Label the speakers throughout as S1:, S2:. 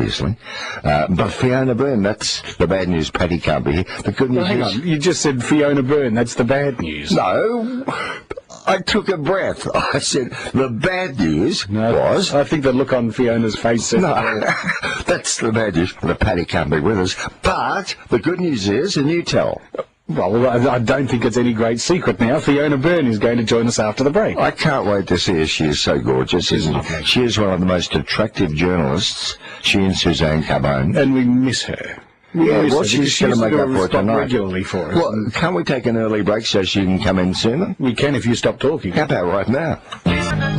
S1: obviously. But Fiona Byrne, that's the bad news. Paddy can't be here. The good news
S2: hang
S1: is...
S2: on, you just said Fiona Byrne, that's the bad news.
S1: No, I took a breath. I said the bad news was...
S2: I think the look on Fiona's face said...
S1: No, that's the bad news. The Paddy can't be with us. But the good news is, and you tell...
S2: Well, I don't think it's any great secret now. Fiona Byrne is going to join us after the break.
S1: I can't wait to see her. She is so gorgeous, isn't she? She is one of the most attractive journalists. She and Suzanne Carbone.
S2: And we miss her.
S1: Well, she's going to make up for it tonight.
S2: Regularly for us.
S1: Well, can't we take an early break so she can come in sooner?
S2: We can if you stop talking.
S1: How about right now?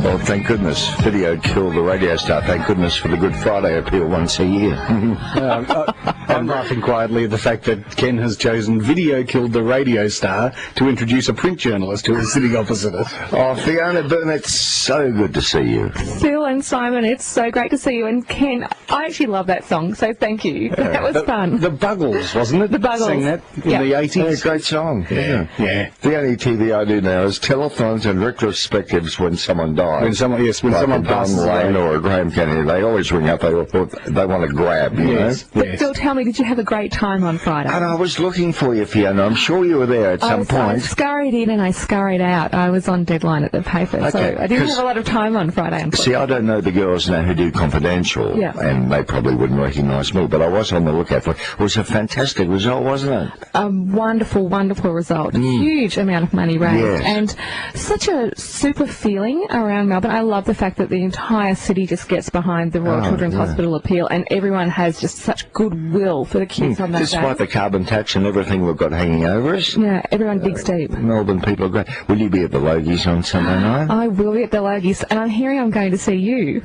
S1: Well, thank goodness. Video killed the radio star. Thank goodness for the Good Friday appeal once a year.
S2: I'm laughing quietly at the fact that Ken has chosen Video Killed the Radio Star to introduce a print journalist who is sitting opposite us.
S1: Oh, Fiona Byrne, it's so good to see you.
S3: Phil and Simon, it's so great to see you. And Ken, I actually love that song, so thank you. That was fun.
S2: The Buggles, wasn't it?
S3: The Buggles.
S2: Sang that in the 80s.
S1: Yeah, great song. Yeah. The only TV I do now is telethons and retrospectives when someone dies.
S2: When someone passes
S1: Lane or a Graham Kennedy, they always ring up. They want to grab, you know.
S3: But Phil, tell me, did you have a great time on Friday?
S1: And I was looking for you, Fiona. I'm sure you were there at some point.
S3: I scurried in and I scurried out. I was on deadline at the paper, so I didn't have a lot of time on Friday.
S1: See, I don't know the girls now who do Confidential, and they probably wouldn't recognise me, but I was on the lookout for it. It was a fantastic result, wasn't it?
S3: A wonderful, wonderful result. Huge amount of money raised, and such a super feeling around Melbourne. I love the fact that the entire city just gets behind the Royal Children's Hospital appeal, and everyone has just such goodwill for the kids on that day.
S1: Despite the carbon tax and everything we've got hanging over us.
S3: Yeah, everyone digs deep.
S1: Melbourne people are great. Will you be at the Logies on Sunday night?
S3: I will be at the Logies, and I'm hearing I'm going to see you.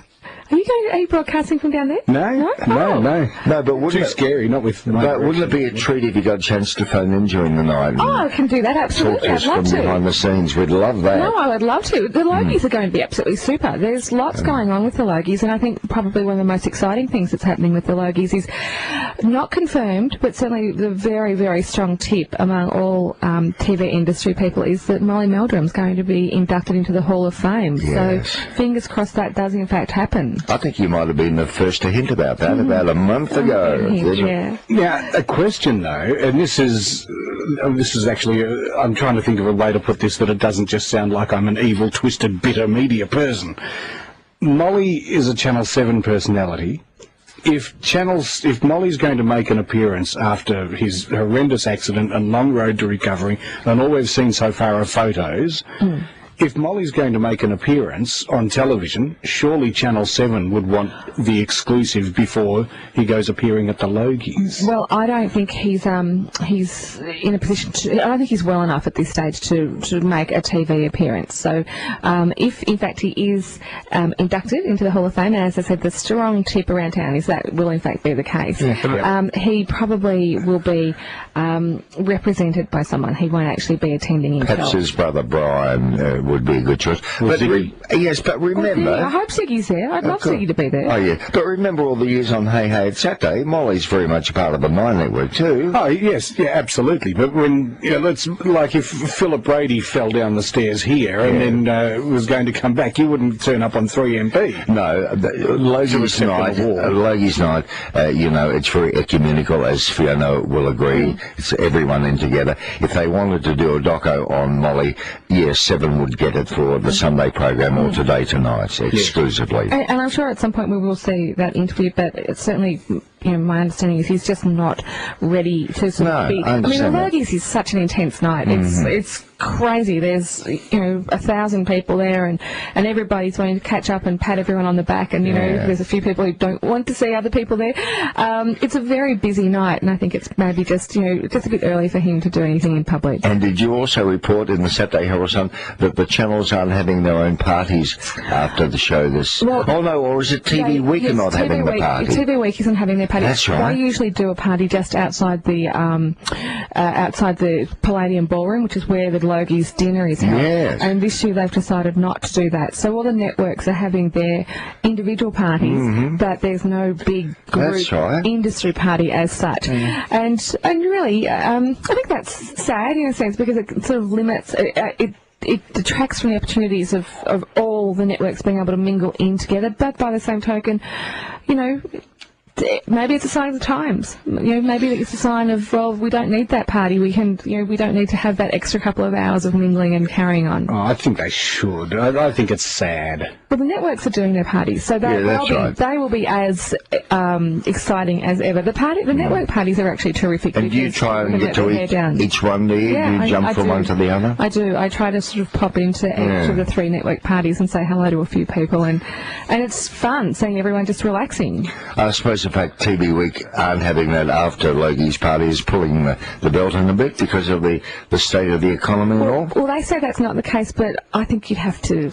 S3: Are you broadcasting from down there?
S1: No. No, but wouldn't
S2: too scary, not with my
S1: But wouldn't it be a treat if you got a chance to phone in during the night?
S3: Oh, I can do that, absolutely.
S1: Talk to us from behind the scenes. We'd love that.
S3: No, I would love to. The Logies are going to be absolutely super. There's lots going on with the Logies, and I think probably one of the most exciting things that's happening with the Logies is not confirmed, but certainly the very, very strong tip among all TV industry people is that Molly Meldrum's going to be inducted into the Hall of Fame. Yes. So fingers crossed that does in fact happen.
S1: I think you might have been the first to hint about that about a month ago.
S2: Now, a question though, and this is actually, I'm trying to think of a way to put this that it doesn't just sound like I'm an evil, twisted, bitter media person. Molly is a Channel 7 personality. If Molly's going to make an appearance after his horrendous accident and long road to recovery, and all we've seen so far are photos, if Molly's going to make an appearance on television, surely Channel 7 would want the exclusive before he goes appearing at the Logies.
S3: Well, I don't think he's in a position to. I don't think he's well enough at this stage to make a TV appearance. So, if in fact he is inducted into the Hall of Fame, and as I said, the strong tip around town is that will in fact be the case. He probably will be represented by someone. He won't actually be attending himself.
S1: Perhaps his brother Brian would be a good choice. But yes, but remember...
S3: I hope Siggy's there. I'd love Siggy to be there.
S1: Oh, yeah. But remember all the years on Hey Hey It's Saturday, Molly's very much a part of the Nine Network too.
S2: Oh, yes, yeah, absolutely. But when, that's like if Philip Brady fell down the stairs here and then was going to come back, you wouldn't turn up on 3MP.
S1: No, Logies night, it's very ecumenical, as Fiona will agree. It's everyone in together. If they wanted to do a doco on Molly, yes, 7 would get it for the Sunday program or Today Tonight exclusively.
S3: And I'm sure at some point we will see that interview, but it's certainly, my understanding is he's just not ready to sort of be. I mean, the Logies is such an intense night. It's crazy. There's 1,000 people there, and everybody's wanting to catch up and pat everyone on the back, and there's a few people who don't want to see other people there. It's a very busy night, and I think it's maybe just a bit early for him to do anything in public.
S1: And did you also report in the Saturday Herald Sun that the channels aren't having their own parties after the show? Or is it TV Week are not having the party?
S3: TV Week isn't having their party.
S1: That's right.
S3: They usually do a party just outside the Palladium Ballroom, which is where the Logies dinner is held.
S1: Yes.
S3: And this year they've decided not to do that. So all the networks are having their individual parties, but there's no big group industry party as such. And really, I think that's sad in a sense because it sort of limits it detracts from the opportunities of all the networks being able to mingle in together. But by the same token, maybe it's a sign of the times. Maybe it's a sign of, well, we don't need that party. We can, we don't need to have that extra couple of hours of mingling and carrying on.
S2: Oh, I think they should. I think it's sad.
S3: Well, the networks are doing their parties, so they will be as exciting as ever. The network parties are actually terrific.
S1: And do you try and get to each one, do you?
S3: Yeah,
S1: do you jump from one to the other?
S3: I do. I try to sort of pop into each of the 3 network parties and say hello to a few people, and it's fun seeing everyone just relaxing.
S1: I suppose the fact TV Week aren't having that after Logie's party is pulling the belt in a bit because of the state of the economy and all?
S3: Well, they say that's not the case, but I think you'd have to...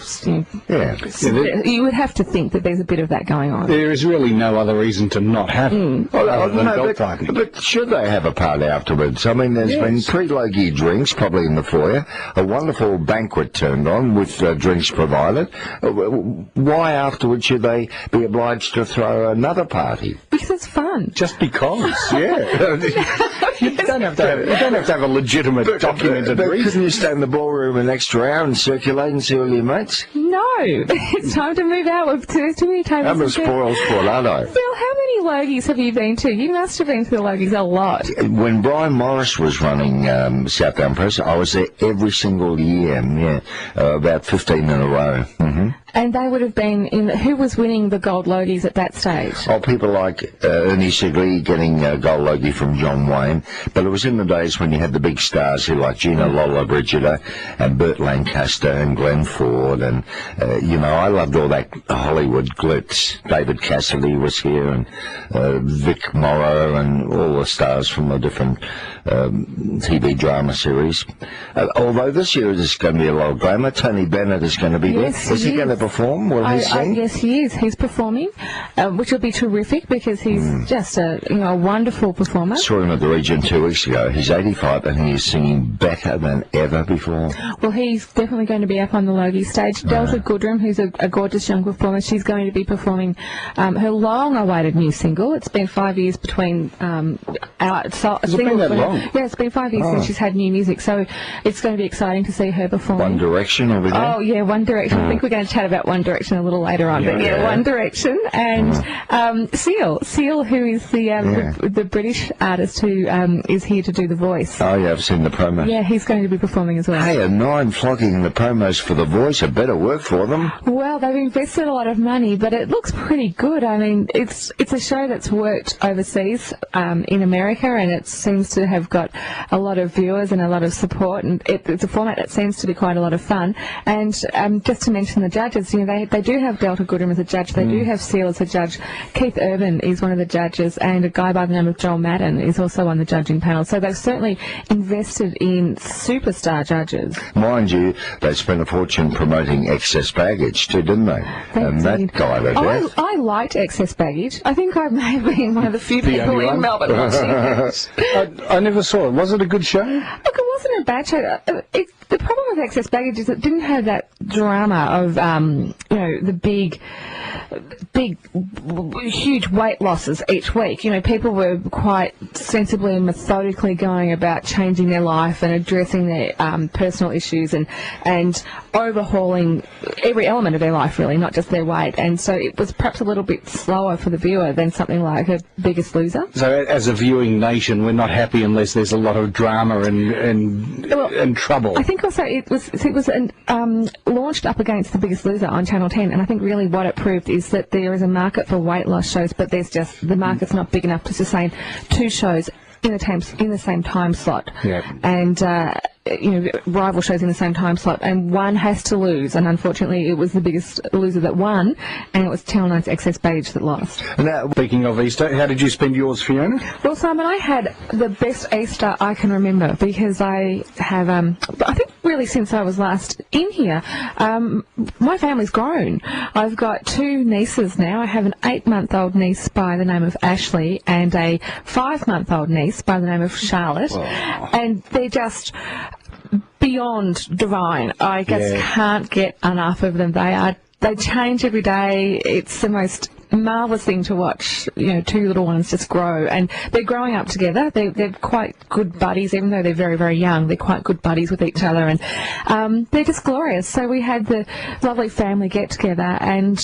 S3: you would have to think that there's a bit of that going on.
S2: There is really no other reason to not have it.
S1: But should they have a party afterwards? I mean, there's been pre-Logie drinks, probably in the foyer, a wonderful banquet turned on with drinks provided. Why afterwards should they be obliged to throw another party?
S3: Because it's fun.
S2: Just because, You don't have to have a legitimate documented reason.
S1: Couldn't you stay in the ballroom an extra hour and circulate and see all your mates?
S3: No, it's time to move out with too many tables.
S1: I'm a spoiled sport, aren't I?
S3: Phil, how many Logies have you been to? You must have been to the Logies a lot.
S1: When Brian Morris was running Southdown Press, I was there every single year, about 15 in a row. Mm-hmm.
S3: And they would have been who was winning the gold Logies at that stage?
S1: Oh, people like Ernie Sigley getting gold Logie from John Wayne. But it was in the days when you had the big stars who like Gina Lollobrigida and Burt Lancaster and Glenn Ford. And, I loved all that Hollywood glitz. David Cassidy was here and Vic Morrow and all the stars from the different TV drama series. Although this year there's going to be a lot of glamour. Tony Bennett is going to be there. Is he going to perform? Will he sing?
S3: Yes, he is. He's performing, which will be terrific because he's just a wonderful performer.
S1: Saw him at the Region 2 weeks ago. He's 85 and he's singing better than ever before.
S3: Well, he's definitely going to be up on the Logie stage. Delta Goodrum, who's a gorgeous young performer, she's going to be performing her long-awaited new single. It's been 5 years between
S2: Has it been that long?
S3: Yeah, it's been 5 years since she's had new music, so it's going to be exciting to see her perform.
S1: One Direction will be there?
S3: Oh, yeah, One Direction. I think we're going to chat about One Direction a little later on. One Direction and Seal, who is the British artist who is here to do the voice.
S1: Oh, yeah, I've seen the promo.
S3: Yeah, he's going to be performing as well.
S1: Hey, a 9 flogging the promos for the voice. A better work for them.
S3: Well, they've invested a lot of money, but it looks pretty good. I mean, it's a show that's worked overseas in America, and it seems to have got a lot of viewers and a lot of support, and it's a format that seems to be quite a lot of fun. And just to mention the judges, they do have Delta Goodrum as a judge, they do have Seal as a judge, Keith Urban is one of the judges, and a guy by the name of Joel Madden is also on the judging panel. So they've certainly invested in superstar judges.
S1: Mind you, they spent a fortune promoting Excess Baggage too, didn't they? That guy to death.
S3: I liked Excess Baggage. I think I may have been one of the few people in Melbourne watching it.
S2: I never saw it. Was it a good show?
S3: Look, it wasn't a bad show. The problem with Excess Baggage is it didn't have that drama of, the big, huge weight losses each week. People were quite sensibly and methodically going about changing their life and addressing their personal issues and overhauling every element of their life, really, not just their weight. And so it was perhaps a little bit slower for the viewer than something like A Biggest Loser.
S2: So as a viewing nation, we're not happy unless there's a lot of drama and trouble.
S3: I think also it was launched up against The Biggest Loser on Channel 10, and I think really what it proved is that there is a market for weight loss shows, but the market's not big enough to sustain 2 shows in the same time slot. And rival shows in the same time slot, and one has to lose, and unfortunately it was The Biggest Loser that won, and it was Channel 9's Excess Baggage that lost.
S2: Now, speaking of Easter, how did you spend yours, Fiona?
S3: Well, Simon, I had the best Easter I can remember, because I have, I think really since I was last in here, my family's grown. I've got 2 nieces now. I have an 8-month-old niece by the name of Ashley and a 5-month-old niece by the name of Charlotte. Wow. And they're just beyond divine. I just can't get enough of them. They change every day. It's the most marvellous thing to watch, 2 little ones just grow, and they're growing up together. They're quite good buddies, even though they're very, very young. They're quite good buddies with each other, and they're just glorious. So we had the lovely family get together, and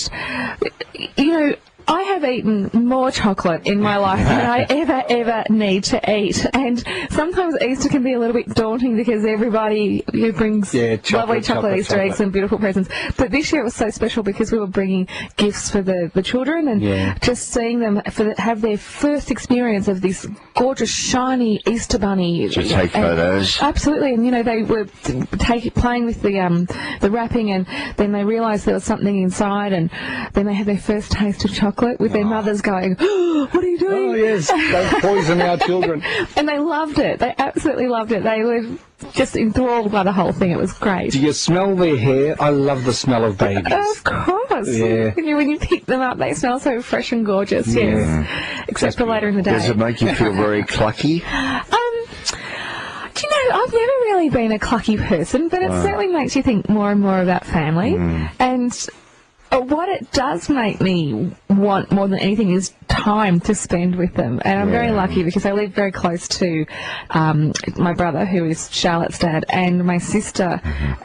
S3: I have eaten more chocolate in my life than I ever need to eat. And sometimes Easter can be a little bit daunting because everybody brings lovely chocolate Easter eggs and beautiful presents. But this year it was so special because we were bringing gifts for the children and just seeing them have their first experience of this gorgeous, shiny Easter bunny.
S1: To take photos.
S3: Absolutely. And, they were playing with the wrapping, and then they realised there was something inside, and then they had their first taste of chocolate with their mothers going, oh, what are you doing?
S2: Oh, yes, don't poison our children.
S3: And they loved it. They absolutely loved it. They were just enthralled by the whole thing. It was great.
S2: Do you smell their hair? I love the smell of babies.
S3: Of course.
S2: Yeah.
S3: When you pick them up, they smell so fresh and gorgeous, yes. Except for later in the day.
S1: Does it make you feel very clucky?
S3: Do you know, I've never really been a clucky person, but it certainly makes you think more and more about family. And what it does make me want more than anything is time to spend with them. And I'm very lucky because I live very close to my brother, who is Charlotte's dad, and my sister,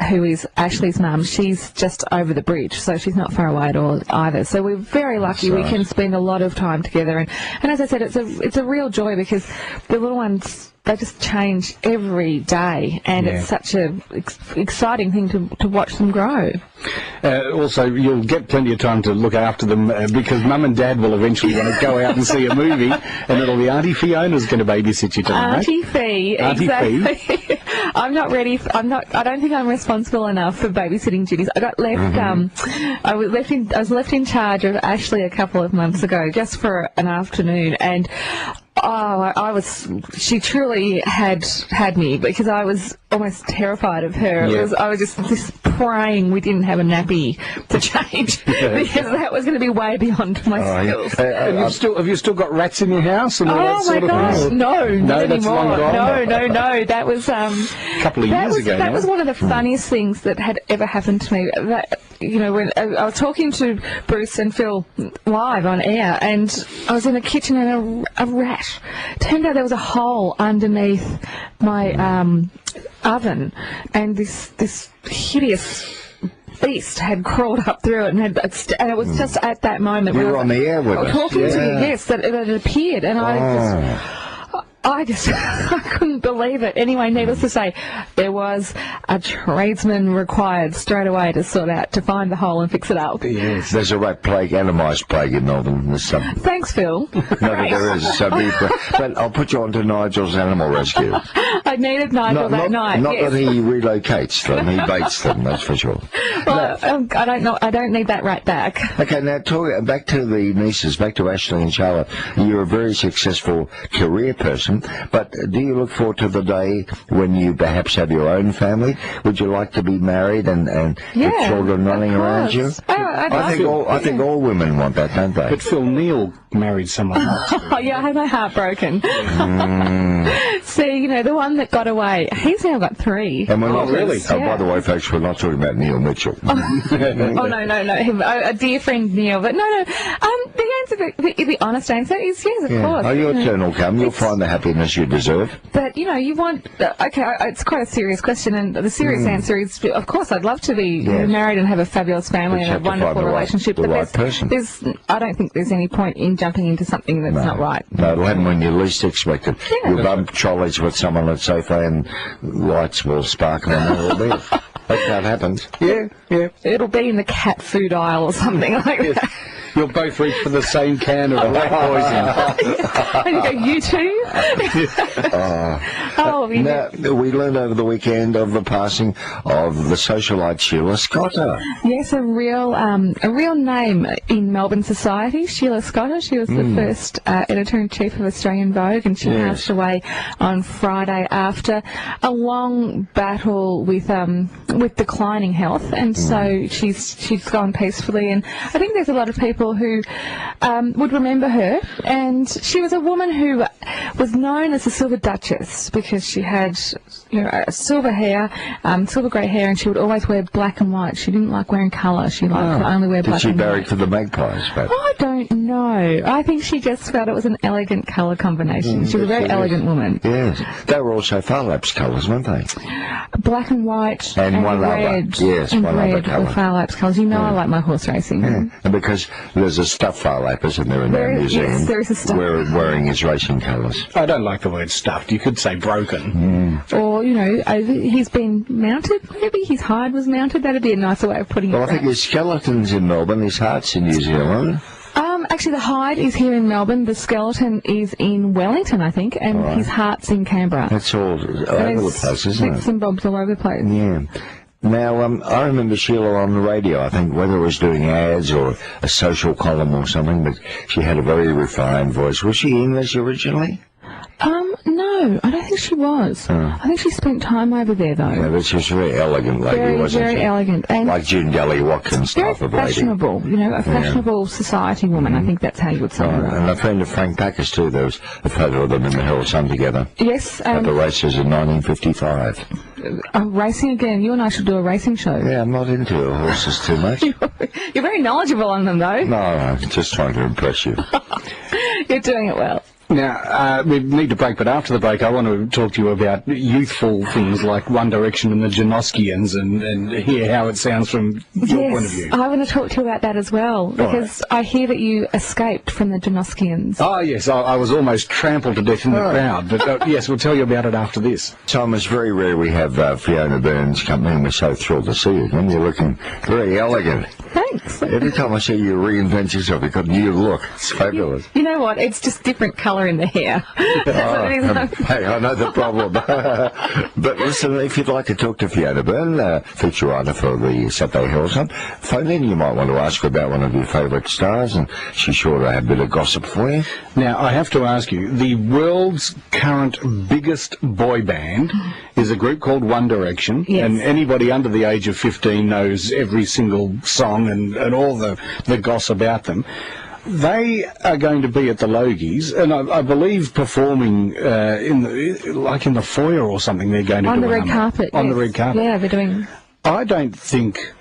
S3: who is Ashley's mum. She's just over the bridge, so she's not far away at all either. So we're very lucky. We can spend a lot of time together. And as I said, it's a real joy because the little ones, they just change every day, and it's such a exciting thing to watch them grow.
S2: Also, you'll get plenty of time to look after them because Mum and Dad will eventually want to go out and see a movie, and it'll be Auntie Fiona's going to babysit you tonight.
S3: Auntie Fee, exactly. I'm not ready. I don't think I'm responsible enough for babysitting duties. I got left. I was left in charge of Ashley a couple of months ago, just for an afternoon, and she truly had me because I was almost terrified of her. I was just praying we didn't have a nappy to change because that was going to be way beyond my skills.
S2: Have you still got rats in your house and all that sort of thing?
S3: No, not
S2: that's
S3: anymore.
S2: long gone.
S3: No. That was
S2: a couple of years ago.
S3: That was one of the funniest things that had ever happened to me. When I was talking to Bruce and Phil live on air, and I was in the kitchen and a rat. Turned out there was a hole underneath my oven, and this hideous beast had crawled up through it, and it was just at that moment
S1: you
S3: when
S1: were on the air with us.
S3: Talking to you, yes, that it appeared, and I couldn't believe it. Anyway, needless to say, there was a tradesman required straight away to find the hole and fix it up.
S1: Yes. There's a rat plague and a mice plague in Meldrum.
S3: Thanks, Phil.
S1: No, but there is. But I'll put you on to Nigel's Animal Rescue.
S3: I needed Nigel that night.
S1: Not that he relocates them, he baits them, that's for sure.
S3: Well, I don't know. I don't need that rat back.
S1: Okay, now back to the nieces, back to Ashley and Charlotte. You're a very successful career person, but do you look forward to the day when you perhaps have your own family? Would you like to be married and with children running around you? I think all women want that, don't they?
S2: But Phil Neal married someone else.
S3: Oh, yeah, I had my heart broken. See, the one that got away, he's now got 3.
S1: And we're not
S2: really?
S1: Oh, by the way, folks, we're not talking about Neil Mitchell.
S3: No. A dear friend Neil, but no. The answer, the honest answer is yes, of course.
S1: Oh, your turn will come. You'll find the happiness you deserve.
S3: But you want. It's quite a serious question, and the serious answer is, of course, I'd love to be married and have a fabulous family and a wonderful relationship.
S1: The right person.
S3: I don't think there's any point in jumping into something that's not right.
S1: No, it'll happen when you least expect it. You'll bump trolleys with someone at Sofa and lights will sparkle and there will be. That's how it happens.
S2: Yeah.
S3: It'll be in the cat food aisle or something like that.
S2: You'll both reach for the same can of rat poison.
S3: And you go, you too?
S1: Now, we learned over the weekend of the passing of the socialite Sheila Scotter.
S3: Yes, a real name in Melbourne society, Sheila Scotter. She was the first editor-in-chief of Australian Vogue, and she passed away on Friday after a long battle with declining health, and so she's gone peacefully. And I think there's a lot of people who would remember her, and she was a woman who was known as the Silver Duchess because she had silver hair, silver grey hair, and she would always wear black and white. She didn't like wearing colour. She liked to only wear black and white.
S1: Did she barrack for the Magpies?
S3: I don't don't know. I think she just felt it was an elegant colour combination. She was a very elegant woman.
S1: Yes. They were also Farlap's colours, weren't they?
S3: Black and white and
S1: one
S3: red.
S1: other. Yes,
S3: and
S1: one
S3: red
S1: other colour.
S3: were Farlap's colours. You know I like my horse racing.
S1: Yeah. And because there's a stuffed Farlap, isn't there, in that museum?
S3: Yes, there is a stuffed.
S1: Wearing his racing colours.
S2: I don't like the word stuffed. You could say broken.
S3: Or, you know, he's been mounted, maybe his hide was mounted. That'd be a nicer way of putting it.
S1: Well, I think his skeleton's in Melbourne, his heart's in New Zealand.
S3: Actually, the hide is here in Melbourne, the skeleton is in Wellington, I think, and his heart's in Canberra.
S1: That's all over the place, isn't it?
S3: Bits and bobs all over the place.
S1: Yeah. Now, I remember Sheila on the radio, I think, whether it was doing ads or a social column or something, but she had a very refined voice. Was she English originally?
S3: No, I don't think she was. I think she spent time over there, though.
S1: Yeah, but she was a very elegant lady, wasn't she?
S3: Very elegant. And
S1: like June Daly Watkins type of lady.
S3: fashionable, you know, a fashionable society woman. I think that's how you would say it.
S1: And a friend of Frank Packer's too. There was a photo of them in the Herald Sun together.
S3: Yes.
S1: At the races in 1955.
S3: Racing again. You and I should do a racing show.
S1: Yeah, I'm not into horses too much.
S3: You're very knowledgeable on them, though.
S1: No, I'm just trying to impress you.
S3: You're doing it well.
S2: Now, we need to break, but after the break, I want to talk to you about youthful things like One Direction and the Janoskians and hear how it sounds from your point of view.
S3: I want to talk to you about that as well, because I hear that you escaped from the Janoskians.
S2: Oh, yes, I was almost trampled to death in the crowd, but yes, we'll tell you about it after this.
S1: Tom, it's very rare we have Fiona Byrne's company, and we're so thrilled to see you again. You're looking very elegant.
S3: Thanks.
S1: Every time I see you reinvent yourself, you've got a new look. It's fabulous.
S3: You know what? It's just different colour in the hair.
S1: Hey, I know the problem. But listen, if you'd like to talk to Fiona Byrne, feature writer for the Saturday Herald Sun, phone in. You might want to ask her about one of your favourite stars, and she's sure to have a bit of gossip for you.
S2: Now, I have to ask you, the world's current biggest boy band is a group called One Direction, and anybody under the age of 15 knows every single song and all the goss about them. They are going to be at the Logies, and I believe performing in the foyer or something. They're going to
S3: on
S2: do
S3: the red carpet.
S2: On the red carpet.
S3: Yeah, they're doing.
S2: I don't think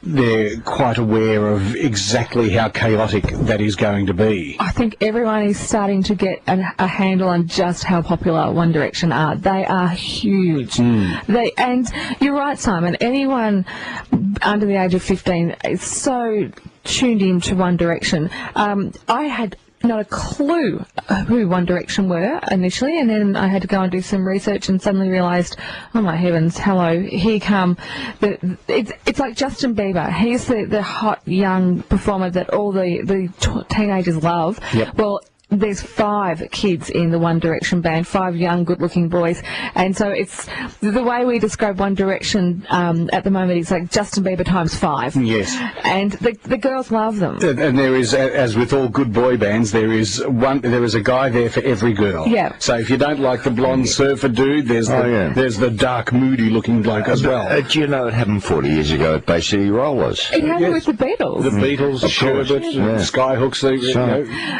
S2: they're quite aware of exactly how chaotic that is going to be.
S3: I think everyone is starting to get a handle on just how popular One Direction are. They are huge. And you're right, Simon. Anyone under the age of 15 is so tuned into One Direction. I had not a clue who One Direction were initially, and then I had to go and do some research and suddenly realised, oh my heavens, hello, here come it's like Justin Bieber. He's the hot young performer that all the teenagers love. Well, there's 5 kids in the One Direction band, 5 young, good-looking boys, and so it's the way we describe One Direction at the moment is like Justin Bieber times 5.
S2: Yes,
S3: and the girls love them.
S2: And there is, as with all good boy bands, there is a guy there for every girl.
S3: Yeah.
S2: So if you don't like the blonde surfer dude, there's the dark, moody-looking bloke as well.
S1: Do you know it happened 40 years ago at Bay City Rollers?
S3: It happened with the Beatles.
S2: The Beatles, Sherbet, Skyhooks,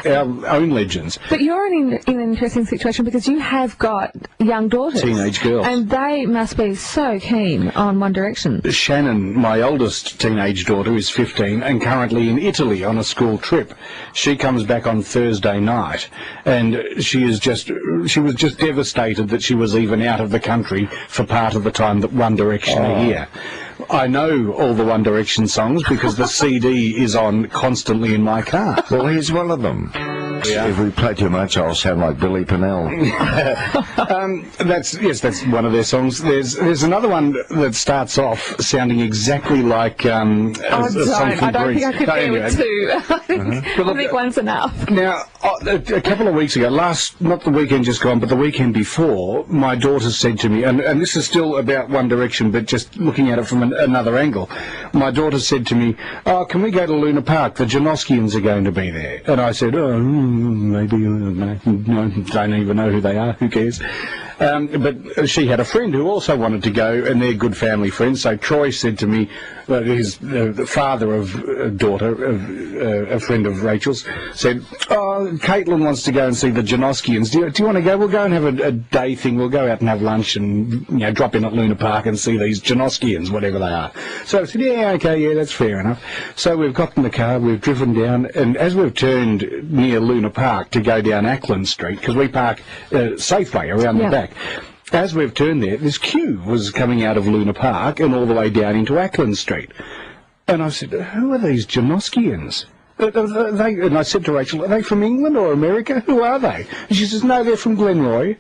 S2: our own legends.
S3: But you're in an interesting situation because you have got young daughters.
S2: Teenage girls.
S3: And they must be so keen on One Direction.
S2: Shannon, my oldest teenage daughter, is 15 and currently in Italy on a school trip. She comes back on Thursday night, and she was just devastated that she was even out of the country for part of the time that One Direction are here. I know all the One Direction songs because the CD is on constantly in my car.
S1: Well, here's one of them. Yeah. If we play too much, I'll sound like Billy Pinnell.
S2: That's one of their songs. There's another one that starts off sounding exactly like a song from
S3: I don't
S2: Greece.
S3: think I could do it too. I think one's enough.
S2: Now, a couple of weeks ago, not the weekend just gone, but the weekend before, my daughter said to me, and this is still about One Direction, but just looking at it from another angle. My daughter said to me, "Oh, can we go to Luna Park? The Janoskians are going to be there." And I said, "Oh, maybe, no, don't even know who they are, who cares?" But she had a friend who also wanted to go, and they're good family friends. So Troy said to me, his the father of a daughter, a friend of Rachel's, said, "Oh, Caitlin wants to go and see the Janoskians. Do you want to go? We'll go and have a day thing. We'll go out and have lunch and drop in at Luna Park and see these Janoskians, whatever they are." So I said, "Yeah, okay, yeah, that's fair enough." So we've got in the car, we've driven down, and as we've turned near Luna Park to go down Ackland Street, because we park Safeway around the back. As we've turned there, this queue was coming out of Luna Park and all the way down into Ackland Street. And I said, "Who are these Janoskians?" And I said to Rachel, "Are they from England or America? Who are they?" And she says, "No, they're from Glenroy."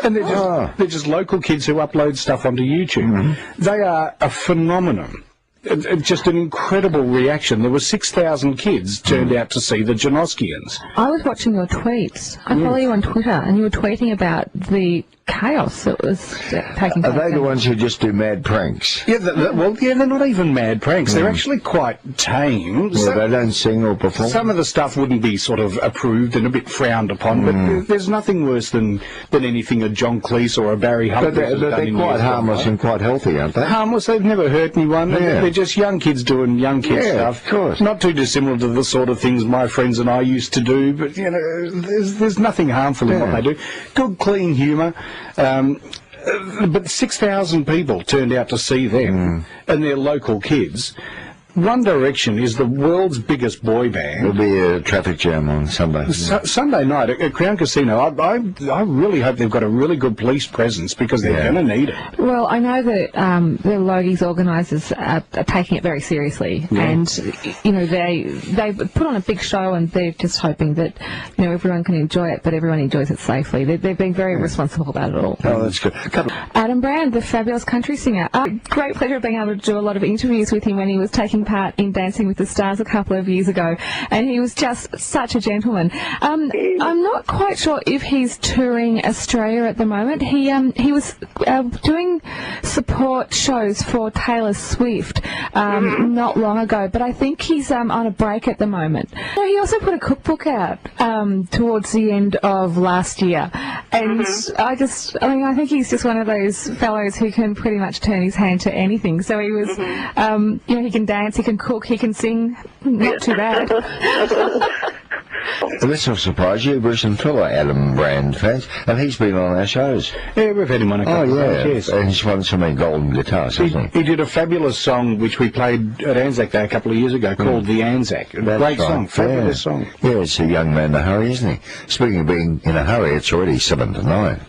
S2: And they're just local kids who upload stuff onto YouTube. They are a phenomenon. Just an incredible reaction. There were 6,000 kids turned out to see the Janoskians.
S3: I was watching your tweets. I follow you on Twitter, and you were tweeting about the chaos that was taking place.
S1: Are they the ones who just do mad pranks?
S2: Yeah, they're not even mad pranks. They're actually quite tame.
S1: Well, they don't sing or perform.
S2: Some of the stuff wouldn't be sort of approved and a bit frowned upon, but there's nothing worse than anything a John Cleese or a Barry Humphries has done.
S1: But they're quite harmless and quite healthy, aren't they?
S2: Harmless. They've never hurt anyone.
S1: Yeah.
S2: They're just young kids doing young kid stuff.
S1: Of course.
S2: Not too dissimilar to the sort of things my friends and I used to do, but there's nothing harmful in what they do. Good, clean humour. But 6,000 people turned out to see them, and they're local kids. One Direction is the world's biggest boy band.
S1: There'll be a traffic jam on Sunday.
S2: Sunday night at Crown Casino. I really hope they've got a really good police presence, because they're going to need it.
S3: Well, I know that the Logies organisers are taking it very seriously, and they put on a big show, and they're just hoping that everyone can enjoy it, but everyone enjoys it safely. They've been very responsible about it all.
S1: Oh, that's good.
S3: Adam Brand, the fabulous country singer. Great pleasure of being able to do a lot of interviews with him when he was taking part in Dancing with the Stars a couple of years ago, and he was just such a gentleman. I'm not quite sure if he's touring Australia at the moment. He was doing support shows for Taylor Swift not long ago, but I think he's on a break at the moment. He also put a cookbook out towards the end of last year, and I think he's just one of those fellows who can pretty much turn his hand to anything. So he was, he can dance, he can cook, he can sing, not too bad.
S1: Well, that's not surprise you. Bruce and Phil are Adam Brand fans, and he's been on our shows.
S2: Yeah, we've had him on a couple of times, yes.
S1: And he's won so many golden guitars, hasn't he?
S2: He did a fabulous song which we played at Anzac Day a couple of years ago called The Anzac. Great song, fabulous song.
S1: Yeah, it's a young man in a hurry, isn't he? Speaking of being in a hurry, it's already 7 to 9.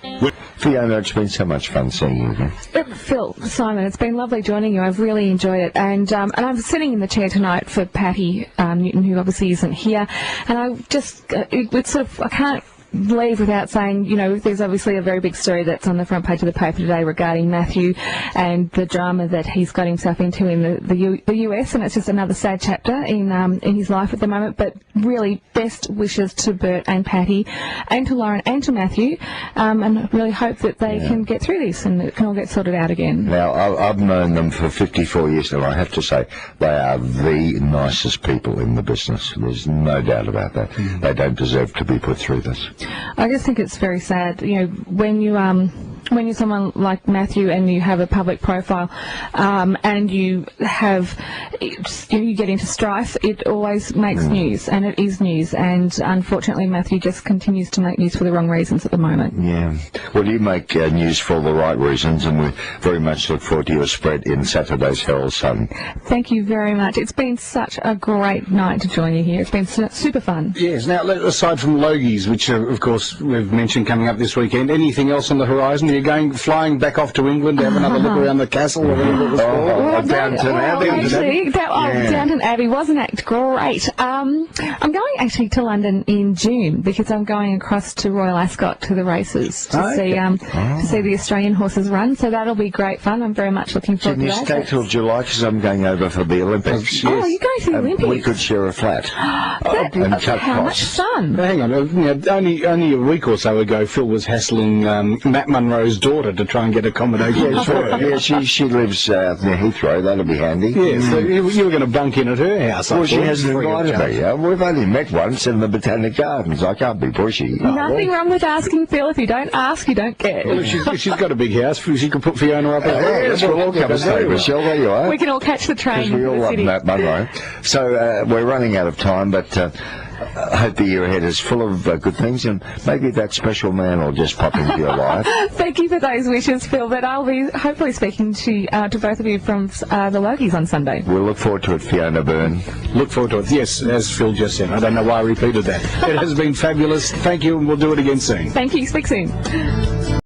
S1: Fiona, it's been so much fun seeing you.
S3: Phil, Simon, it's been lovely joining you. I've really enjoyed it, and I'm sitting in the chair tonight for Patty Newton, who obviously isn't here, and I just I can't leave without saying, there's obviously a very big story that's on the front page of the paper today regarding Matthew and the drama that he's got himself into in the US, and it's just another sad chapter in his life at the moment. But really, best wishes to Bert and Patty, and to Lauren and to Matthew, and really hope that they can get through this and it can all get sorted out again.
S1: Now, I've known them for 54 years, and I have to say they are the nicest people in the business. There's no doubt about that. They don't deserve to be put through this.
S3: I just think it's very sad, when you're someone like Matthew and you have a public profile, and you get into strife, it always makes news, and it is news, and unfortunately Matthew just continues to make news for the wrong reasons at the moment. Yeah.
S1: Well, you make news for the right reasons, and we very much look forward to your spread in Saturday's Herald Sun.
S3: Thank you very much. It's been such a great night to join you here. It's been super fun.
S2: Yes. Now, aside from Logies, which of course we've mentioned coming up this weekend, anything else on the horizon? Are you flying back off to England to have another look around the castle or whatever it was called?
S1: Downton Abbey.
S3: Downton Abbey wasn't that great. I'm going actually to London in June, because I'm going across to Royal Ascot to the races to see the Australian horses run. So that'll be great fun. I'm very much looking forward to that.
S1: Can you stay till July, because I'm going over for the Olympics?
S3: Oh, you're going to the Olympics?
S1: We could share a flat.
S3: And cut how much fun?
S2: Hang on, only a week or so ago, Phil was hassling Matt Munro Heathrow's daughter to try and get accommodation.
S1: Yeah, she lives out near Heathrow. That'll be handy.
S2: Yeah, so you were going to bunk in at her house.
S1: Well, she hasn't invited me. We've only met once in the Botanic Gardens. I can't be pushy.
S3: Nothing wrong with asking, Phil. If you don't ask, you don't get.
S2: Well, she's got a big house. She could put Fiona up as well.
S1: Yes, we'll all come and stay, Michelle. There you are.
S3: We can all catch the train.
S1: Because we all love Matt Munro. So we're running out of time, but I hope the year ahead is full of good things, and maybe that special man will just pop into your life.
S3: Thank you for those wishes, Phil, but I'll be hopefully speaking to both of you from the Logies on Sunday.
S1: We'll look forward to it, Fiona Byrne.
S2: Look forward to it. Yes, as Phil just said. I don't know why I repeated that. It has been fabulous. Thank you, and we'll do it again soon.
S3: Thank you. Speak soon.